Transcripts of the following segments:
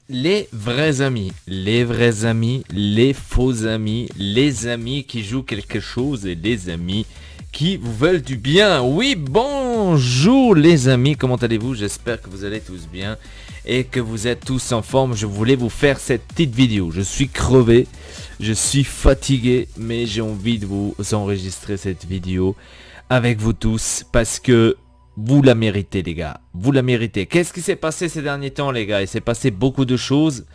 Les vrais amis, les vrais amis, les faux amis, les amis qui jouent quelque chose et les amis qui vous veulent du bien. Oui, bonjour les amis, comment allez-vous? J'espère que vous allez tous bien et que vous êtes tous en forme. Je voulais vous faire cette petite vidéo. Je suis crevé, je suis fatigué, mais j'ai envie de vous enregistrer cette vidéo avec vous tous parce que vous la méritez les gars, vous la méritez. Qu'est-ce qui s'est passé ces derniers temps les gars? Il s'est passé beaucoup de choses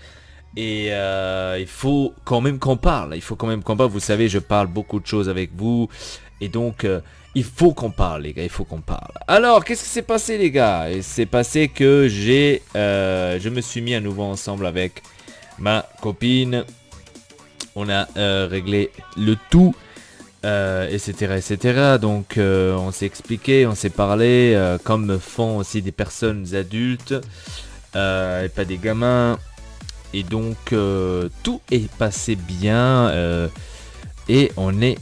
et il faut quand même qu'on parle. Il faut quand même qu'on parle. Vous savez, je parle beaucoup de choses avec vous et donc il faut qu'on parle les gars, il faut qu'on parle. Alors, qu'est-ce qui s'est passé les gars? Il s'est passé que je me suis mis à nouveau ensemble avec ma copine. On a réglé le tout. Etc etc, donc on s'est expliqué, on s'est parlé comme font aussi des personnes adultes et pas des gamins, et donc tout est passé bien et on est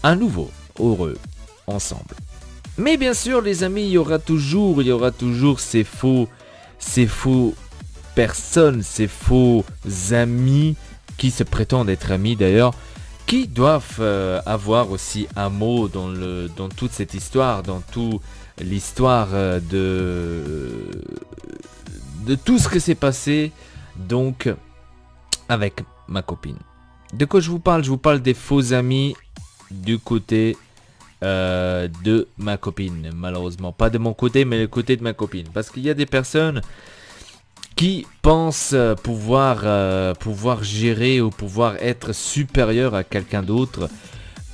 à nouveau heureux ensemble. Mais bien sûr les amis, il y aura toujours ces faux personnes, ces faux amis qui se prétendent être amis d'ailleurs, qui doivent avoir aussi un mot dans toute cette histoire, dans toute l'histoire de tout ce qui s'est passé donc avec ma copine. De quoi je vous parle? Je vous parle des faux amis du côté de ma copine. Malheureusement, pas de mon côté, mais le côté de ma copine. Parce qu'il y a des personnes qui pensent pouvoir gérer ou pouvoir être supérieur à quelqu'un d'autre.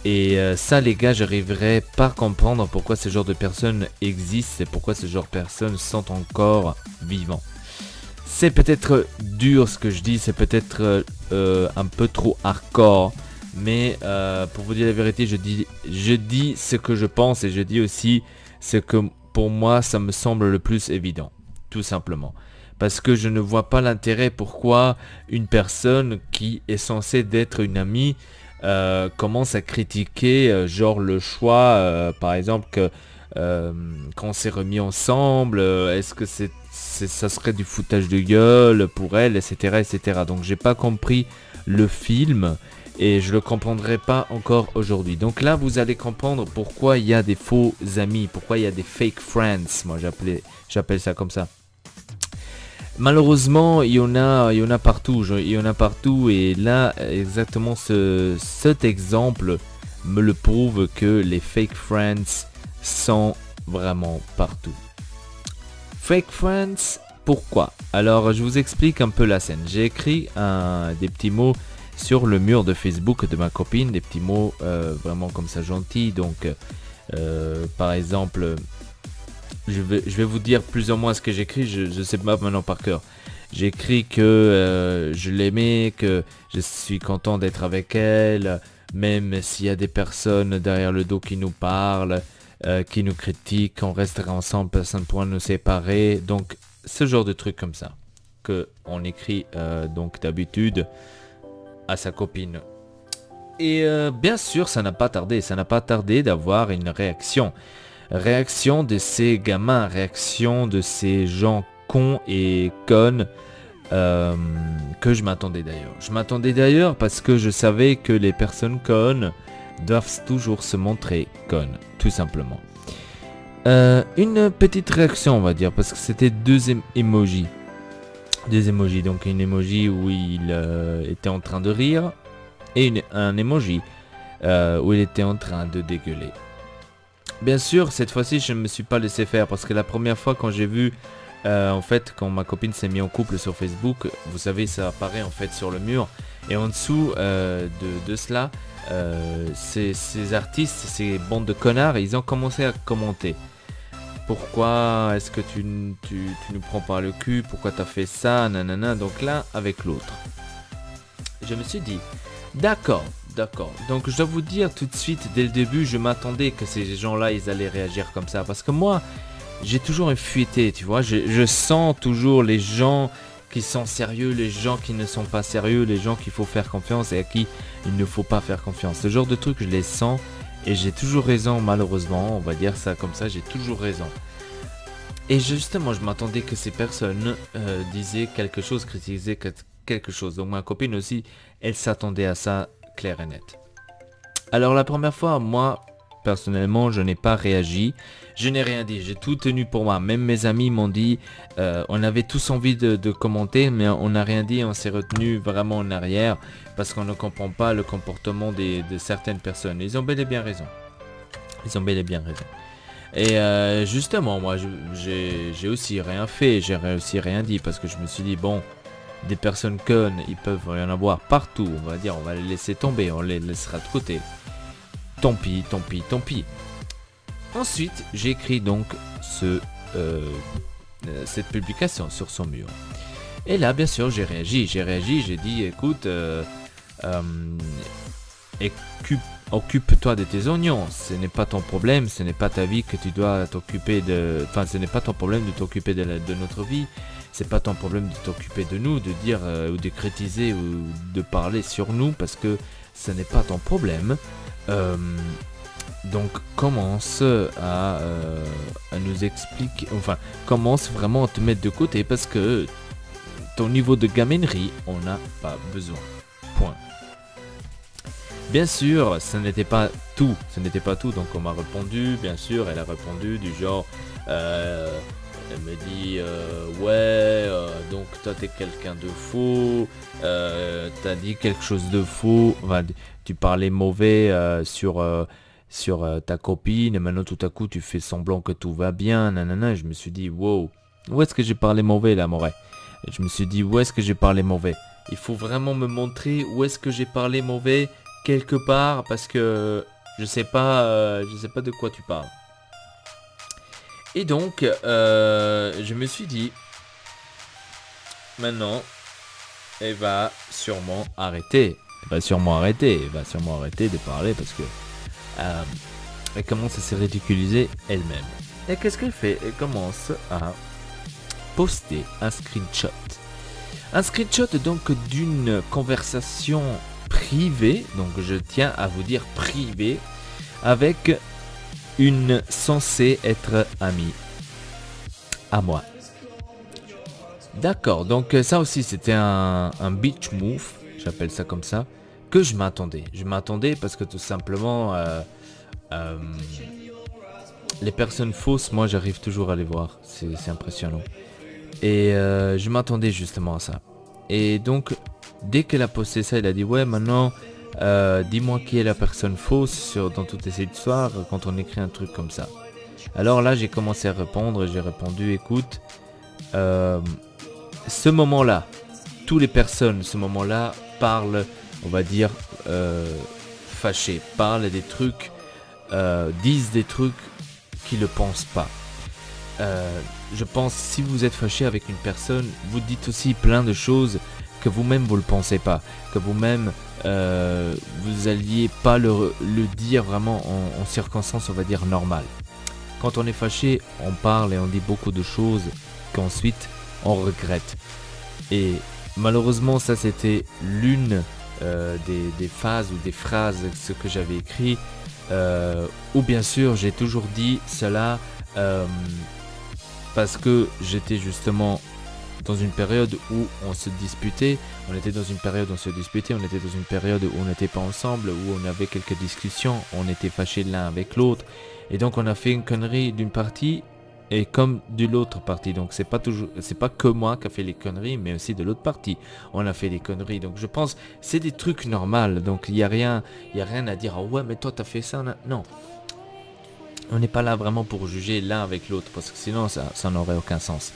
Et ça les gars, j'arriverai pas à comprendre pourquoi ce genre de personnes existent et pourquoi ce genre de personnes sont encore vivants. C'est peut-être dur ce que je dis, c'est peut-être un peu trop hardcore. Mais pour vous dire la vérité, je dis ce que je pense et je dis aussi ce que pour moi ça me semble le plus évident. Tout simplement. Parce que je ne vois pas l'intérêt pourquoi une personne qui est censée être une amie commence à critiquer genre le choix, par exemple, que quand on s'est remis ensemble, est-ce que ça serait du foutage de gueule pour elle, etc. etc. Donc j'ai pas compris le film et je le comprendrai pas encore aujourd'hui. Donc là vous allez comprendre pourquoi il y a des faux amis, pourquoi il y a des fake friends, moi j'appelle ça comme ça. Malheureusement, il y en a partout, et là, exactement cet exemple me le prouve que les fake friends sont vraiment partout. Fake friends, pourquoi? Alors, je vous explique un peu la scène. J'ai écrit des petits mots sur le mur de Facebook de ma copine, des petits mots vraiment comme ça gentils, donc par exemple... Je vais vous dire plus ou moins ce que j'écris, je sais pas maintenant par cœur. J'écris que je l'aimais, que je suis content d'être avec elle, même s'il y a des personnes derrière le dos qui nous parlent, qui nous critiquent, on restera ensemble, personne ne pourra nous séparer. Donc ce genre de trucs comme ça, que on écrit donc d'habitude à sa copine. Et bien sûr, ça n'a pas tardé d'avoir une réaction. Réaction de ces gamins, réaction de ces gens cons et connes que je m'attendais d'ailleurs. Je m'attendais d'ailleurs parce que je savais que les personnes connes doivent toujours se montrer connes, tout simplement. Une petite réaction on va dire, parce que c'était deux emojis. Deux emojis, donc une emoji où il était en train de rire et un emoji où il était en train de dégueuler. Bien sûr, cette fois-ci, je ne me suis pas laissé faire parce que la première fois quand j'ai vu, en fait, quand ma copine s'est mise en couple sur Facebook, vous savez, ça apparaît en fait sur le mur. Et en dessous de cela, ces artistes, ces bandes de connards, ils ont commencé à commenter. Pourquoi est-ce que tu nous prends par le cul? Pourquoi t'as fait ça? Nanana. Donc là, avec l'autre. Je me suis dit, d'accord. Donc je dois vous dire tout de suite, dès le début, je m'attendais que ces gens-là, ils allaient réagir comme ça. Parce que moi, j'ai toujours fuité, tu vois. Je sens toujours les gens qui sont sérieux, les gens qui ne sont pas sérieux, les gens qu'il faut faire confiance et à qui il ne faut pas faire confiance. Ce genre de trucs, je les sens et j'ai toujours raison, malheureusement. On va dire ça comme ça, j'ai toujours raison. Et justement, je m'attendais que ces personnes disaient quelque chose, critiquaient quelque chose. Donc ma copine aussi, elle s'attendait à ça, clair et net. Alors la première fois, moi, personnellement, je n'ai pas réagi. Je n'ai rien dit, j'ai tout tenu pour moi. Même mes amis m'ont dit, on avait tous envie de commenter, mais on n'a rien dit, on s'est retenu vraiment en arrière parce qu'on ne comprend pas le comportement de certaines personnes. Ils ont bel et bien raison. Ils ont bel et bien raison. Et justement, moi, j'ai aussi rien fait, j'ai aussi rien dit parce que je me suis dit, bon, des personnes connes, ils peuvent y en avoir partout, on va dire, on va les laisser tomber, on les laissera de côté. Tant pis, tant pis, tant pis. Ensuite, j'ai écrit donc cette publication sur son mur. Et là, bien sûr, j'ai réagi, j'ai dit, écoute, occupe-toi de tes oignons, ce n'est pas ton problème, ce n'est pas ta vie que tu dois t'occuper de... Enfin, ce n'est pas ton problème de t'occuper de notre vie, c'est pas ton problème de t'occuper de nous, de dire ou de critiquer ou de parler sur nous, parce que ce n'est pas ton problème. Donc commence à nous expliquer, enfin commence vraiment à te mettre de côté parce que ton niveau de gaminerie, on n'a pas besoin. Point. Bien sûr, ce n'était pas tout, donc on m'a répondu, bien sûr, elle a répondu du genre, elle me dit, ouais, donc toi t'es quelqu'un de faux, t'as dit quelque chose de faux, enfin, tu parlais mauvais sur ta copine, et maintenant tout à coup tu fais semblant que tout va bien, nanana, et je me suis dit, wow, où est-ce que j'ai parlé mauvais là, Moret? Et je me suis dit, où est-ce que j'ai parlé mauvais? Il faut vraiment me montrer où est-ce que j'ai parlé mauvais quelque part, parce que je sais pas de quoi tu parles. Et donc, je me suis dit, maintenant, elle va sûrement arrêter. Elle va sûrement arrêter de parler parce que elle commence à se ridiculiser elle-même. Et qu'est-ce qu'elle fait? Elle commence à poster un screenshot. Un screenshot donc d'une conversation privée, donc je tiens à vous dire privée, avec une censée être amie à moi. D'accord, donc ça aussi c'était un bitch move, j'appelle ça comme ça, que je m'attendais. Je m'attendais parce que tout simplement, les personnes fausses, moi j'arrive toujours à les voir, c'est impressionnant. Et je m'attendais justement à ça. Et donc, dès qu'elle a posté ça, elle a dit, ouais, maintenant, dis-moi qui est la personne fausse dans toutes ces histoires quand on écrit un truc comme ça. Alors là, j'ai commencé à répondre et j'ai répondu, écoute, ce moment-là, toutes les personnes, ce moment-là, parlent, on va dire, fâchées, parlent des trucs, disent des trucs qu'ils ne pensent pas. Je pense, si vous êtes fâché avec une personne, vous dites aussi plein de choses que vous-même vous ne le pensez pas, que vous-même vous alliez pas le dire vraiment en circonstances, on va dire, normales. Quand on est fâché, on parle et on dit beaucoup de choses qu'ensuite on regrette. Et malheureusement, ça c'était l'une des phases ou des phrases ce que j'avais écrit, ou bien sûr j'ai toujours dit cela parce que j'étais justement dans une période où on se disputait, on était dans une période où on se disputait, on était dans une période où on n'était pas ensemble, où on avait quelques discussions, on était fâchés l'un avec l'autre, et donc on a fait une connerie d'une partie et comme de l'autre partie, donc c'est pas que moi qui a fait les conneries, mais aussi de l'autre partie, on a fait des conneries, donc je pense c'est des trucs normaux, donc il y a rien à dire, oh ouais mais toi t'as fait ça, non. On n'est pas là vraiment pour juger l'un avec l'autre, parce que sinon ça n'aurait aucun sens.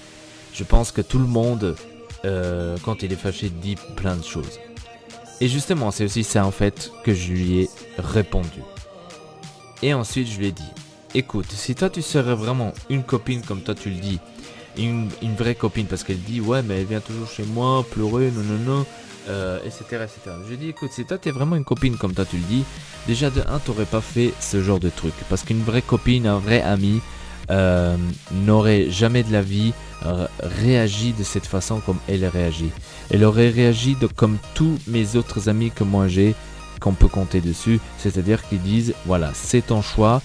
Je pense que tout le monde, quand il est fâché, dit plein de choses. Et justement, c'est aussi ça en fait que je lui ai répondu. Et ensuite, je lui ai dit, écoute, si toi tu serais vraiment une copine comme toi tu le dis, une vraie copine, parce qu'elle dit, ouais, mais elle vient toujours chez moi, pleurer, non, etc., etc. Je lui ai dit, écoute, si toi t'es vraiment une copine comme toi tu le dis, déjà de 1, t'aurais pas fait ce genre de truc. Parce qu'une vraie copine, un vrai ami, n'aurait jamais de la vie réagi de cette façon comme elle réagit. Elle aurait réagi comme tous mes autres amis que moi j'ai, qu'on peut compter dessus, c'est-à-dire qu'ils disent, voilà, c'est ton choix,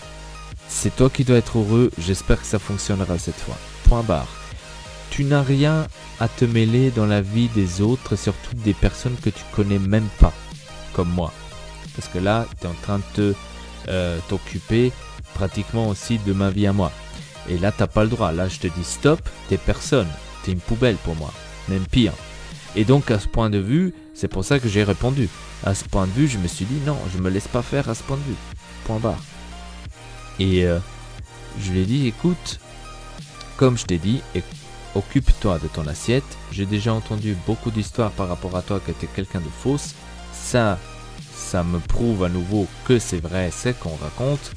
C'est toi qui dois être heureux, j'espère que ça fonctionnera cette fois. Point barre. Tu n'as rien à te mêler dans la vie des autres, surtout des personnes que tu connais même pas, comme moi. Parce que là, tu es en train de t'occuper pratiquement aussi de ma vie à moi. Et là, t'as pas le droit. Là, je te dis stop, t'es personne. T'es une poubelle pour moi. Même pire. Et donc, à ce point de vue, c'est pour ça que j'ai répondu. À ce point de vue, je me suis dit non, je me laisse pas faire à ce point de vue. Point barre. Et je lui ai dit, écoute, comme je t'ai dit, occupe-toi de ton assiette. J'ai déjà entendu beaucoup d'histoires par rapport à toi que tu es quelqu'un de fausse. Ça me prouve à nouveau que c'est vrai, c'est qu'on raconte.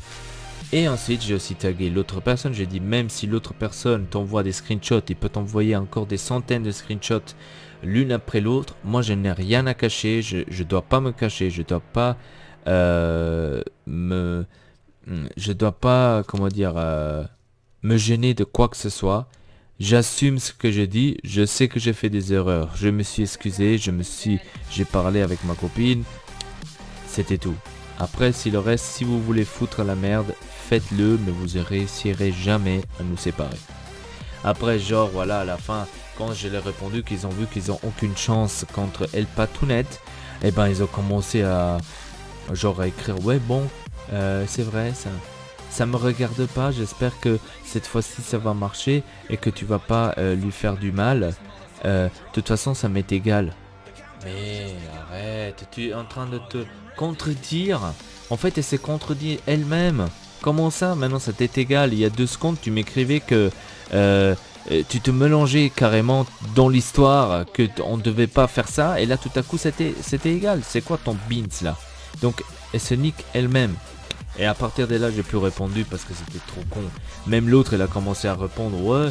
Et ensuite, j'ai aussi tagué l'autre personne. J'ai dit, même si l'autre personne t'envoie des screenshots, il peut t'envoyer encore des centaines de screenshots l'une après l'autre. Moi, je n'ai rien à cacher. Je dois pas me cacher. Je dois pas comment dire, me gêner de quoi que ce soit. J'assume ce que je dis. Je sais que j'ai fait des erreurs. Je me suis excusé. J'ai parlé avec ma copine. C'était tout. Après, si le reste, si vous voulez foutre la merde, faites-le, mais vous ne réussirez jamais à nous séparer. Après, genre, voilà, à la fin, quand je leur ai répondu qu'ils ont vu qu'ils n'ont aucune chance contre El Patounette, eh ben, ils ont commencé à, genre, à écrire, ouais, bon, c'est vrai, ça me regarde pas, j'espère que cette fois-ci, ça va marcher et que tu vas pas lui faire du mal. De toute façon, ça m'est égal. Mais arrête, tu es en train de te contredire. En fait, elle s'est contredit elle-même. Comment ça? Maintenant, ça t'est égal. Il y a 2 secondes, tu m'écrivais que tu te mélangeais carrément dans l'histoire, que on ne devait pas faire ça. Et là, tout à coup, c'était égal. C'est quoi ton beans là? Donc, elle se nique elle-même. Et à partir de là, j'ai plus répondu parce que c'était trop con. Même l'autre, elle a commencé à répondre, ouais.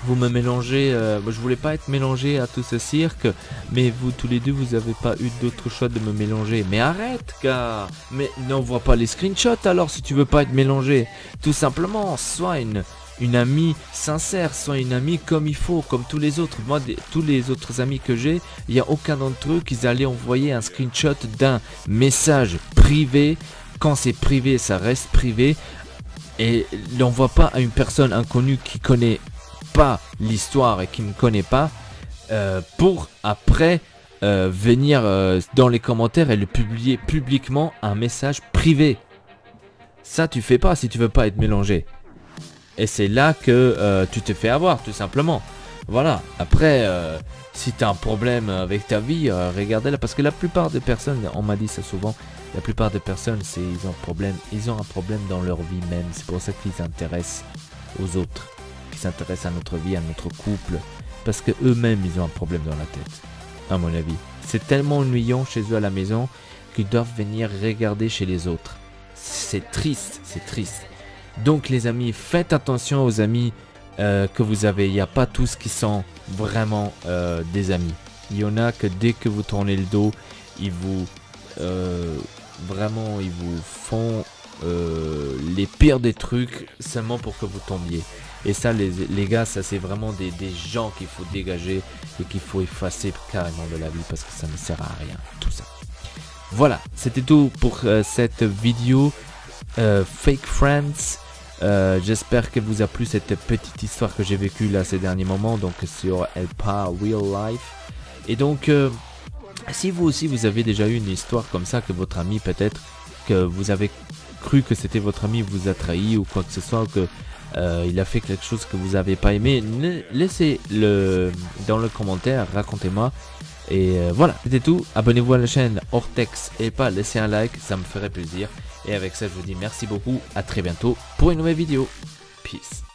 Vous me mélangez, je voulais pas être mélangé à tout ce cirque, mais vous tous les deux, vous avez pas eu d'autre choix de me mélanger. Mais arrête, gars. Mais n'envoie pas les screenshots alors si tu veux pas être mélangé. Tout simplement, sois une amie sincère, sois une amie comme il faut, comme tous les autres. Moi, tous les autres amis que j'ai, il n'y a aucun d'entre eux qui allaient envoyer un screenshot d'un message privé. Quand c'est privé, ça reste privé. Et l'envoie pas à une personne inconnue qui connaît pas l'histoire et qui ne connaît pas pour après venir dans les commentaires et le publier publiquement un message privé. Ça tu fais pas si tu veux pas être mélangé. Et c'est là que tu te fais avoir tout simplement. Voilà. Après si tu as un problème avec ta vie, regardez-la parce que la plupart des personnes, on m'a dit ça souvent, la plupart des personnes ils ont un problème dans leur vie même. C'est pour ça qu'ils s'intéressent aux autres, s'intéressent à notre vie, à notre couple, parce que eux-mêmes ils ont un problème dans la tête, à mon avis. C'est tellement ennuyant chez eux à la maison qu'ils doivent venir regarder chez les autres. C'est triste, c'est triste. Donc les amis, faites attention aux amis que vous avez. Il n'y a pas tous qui sont vraiment des amis. Il y en a que dès que vous tournez le dos, ils vous font les pires des trucs seulement pour que vous tombiez. Et ça les gars, ça c'est vraiment des gens qu'il faut dégager et qu'il faut effacer carrément de la vie parce que ça ne sert à rien tout ça. Voilà, c'était tout pour cette vidéo Fake Friends. J'espère qu'elle vous a plu cette petite histoire que j'ai vécue là ces derniers moments, donc sur Elpa Real Life. Et donc si vous aussi vous avez déjà eu une histoire comme ça, que votre ami peut-être, que vous avez cru que c'était votre ami vous a trahi ou quoi que ce soit, que il a fait quelque chose que vous n'avez pas aimé, laissez-le dans le commentaire, racontez-moi. Et voilà, c'était tout. Abonnez-vous à la chaîne Ortex et pas laissez un like, ça me ferait plaisir. Et avec ça, je vous dis merci beaucoup, à très bientôt pour une nouvelle vidéo. Peace.